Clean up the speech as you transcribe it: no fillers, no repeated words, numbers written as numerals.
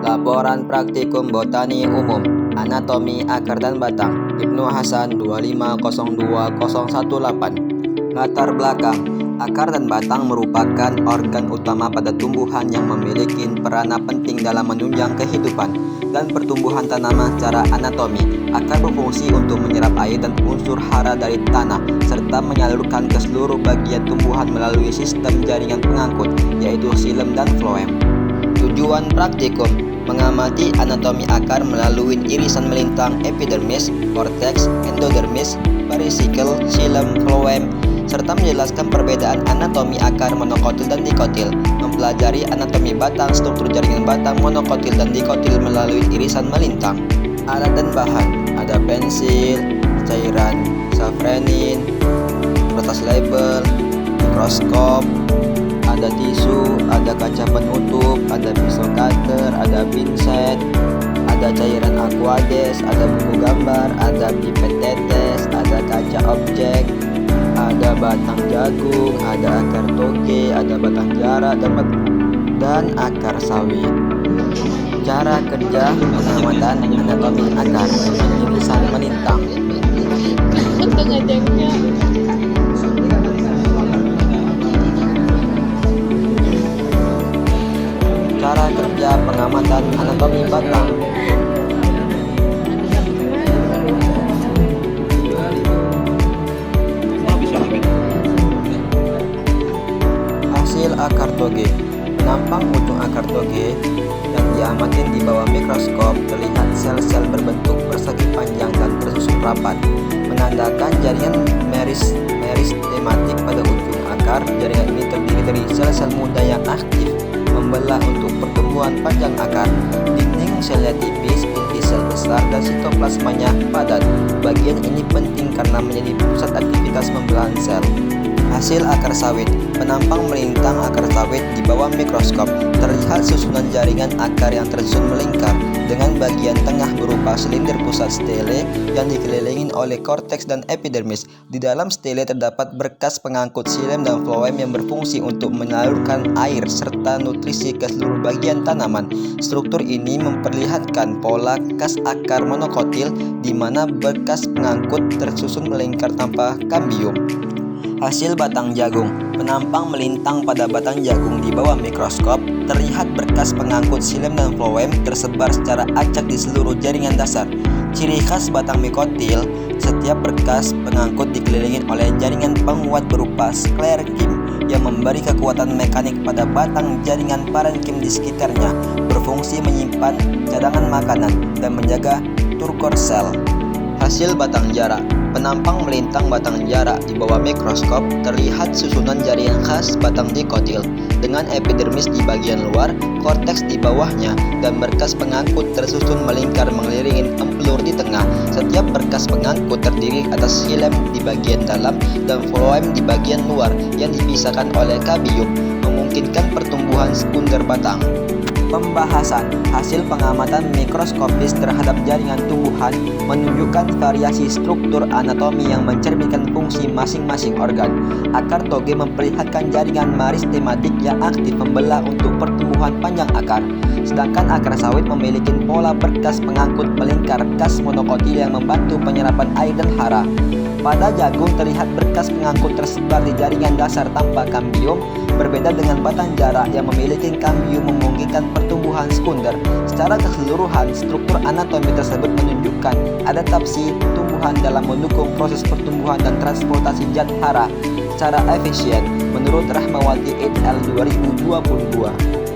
Laporan Praktikum Botani Umum Anatomi Akar dan Batang Ibnu Hasan 2502018. Latar belakang: akar dan batang merupakan organ utama pada tumbuhan yang memiliki peranan penting dalam menunjang kehidupan dan pertumbuhan tanaman secara anatomi. Akar berfungsi untuk menyerap air dan unsur hara dari tanah serta menyalurkan ke seluruh bagian tumbuhan melalui sistem jaringan pengangkut, yaitu xilem dan floem. Tujuan praktikum: mengamati anatomi akar melalui irisan melintang epidermis, korteks, endodermis, perisikkel, xilem, floem, serta menjelaskan perbedaan anatomi akar monokotil dan dikotil, mempelajari anatomi batang, struktur jaringan batang monokotil dan dikotil melalui irisan melintang. Alat dan bahan: ada pensil, cairan safranin, kertas label, mikroskop, ada tisu, ada kaca penutup, ada pisau cutter, ada pinset, ada cairan aquades, ada buku gambar, ada pipet tetes, ada kaca objek, ada batang jagung, ada akar toge, ada batang jara, dan akar sawit. Cara kerja pengamatan anatomi akar: irisan melintang. Cara kerja pengamatan anatomi batang: hasil akar toge. Penampang ujung akar toge yang diamatin di bawah mikroskop, terlihat sel-sel berbentuk persegi panjang dan tersusun rapat, menandakan jaringan meristematik pada ujung akar. Jaringan ini terdiri dari sel-sel muda yang aktif membelah untuk pertumbuhan panjang akar. Dinding selnya tipis, inti sel besar, dan sitoplasmanya padat. Bagian ini penting karena menjadi pusat aktivitas pembelahan sel. Hasil akar sawit. Penampang melintang akar sawit di bawah mikroskop, terlihat susunan jaringan akar yang tersusun melingkar dengan bagian tengah berupa silinder pusat stele yang dikelilingi oleh korteks dan epidermis. Di dalam stele terdapat berkas pengangkut xilem dan floem yang berfungsi untuk menyalurkan air serta nutrisi ke seluruh bagian tanaman. Struktur ini memperlihatkan pola khas akar monokotil di mana berkas pengangkut tersusun melingkar tanpa kambium. Hasil batang jagung. Penampang melintang pada batang jagung di bawah mikroskop, terlihat berkas pengangkut xilem dan floem tersebar secara acak di seluruh jaringan dasar. Ciri khas batang mikotil: setiap berkas pengangkut dikelilingi oleh jaringan penguat berupa sklerekim yang memberi kekuatan mekanik pada batang jaringan parenkim di sekitarnya, berfungsi menyimpan cadangan makanan dan menjaga turgor sel. Hasil batang jarak. Penampang melintang batang jarak di bawah mikroskop, terlihat susunan jaringan khas batang dikotil dengan epidermis di bagian luar, korteks di bawahnya, dan berkas pengangkut tersusun melingkar mengelilingi empelur di tengah. Setiap berkas pengangkut terdiri atas xilem di bagian dalam dan floem di bagian luar yang dipisahkan oleh kambium, memungkinkan pertumbuhan sekunder batang. Pembahasan. Hasil pengamatan mikroskopis terhadap jaringan tumbuhan menunjukkan variasi struktur anatomi yang mencerminkan fungsi masing-masing organ. Akar toge memperlihatkan jaringan meristematik yang aktif membelah untuk pertumbuhan panjang akar, sedangkan akar sawit memiliki pola berkas pengangkut melingkar khas monokotil yang membantu penyerapan air dan hara. Pada jagung terlihat berkas pengangkut tersebar di jaringan dasar tanpa kambium, berbeda dengan batang jarak yang memiliki kambium memungkinkan pertumbuhan sekunder. Secara keseluruhan, struktur anatomi tersebut menunjukkan adaptasi tumbuhan dalam mendukung proses pertumbuhan dan transportasi zat hara secara efisien, menurut Rahmawati et al. 2022.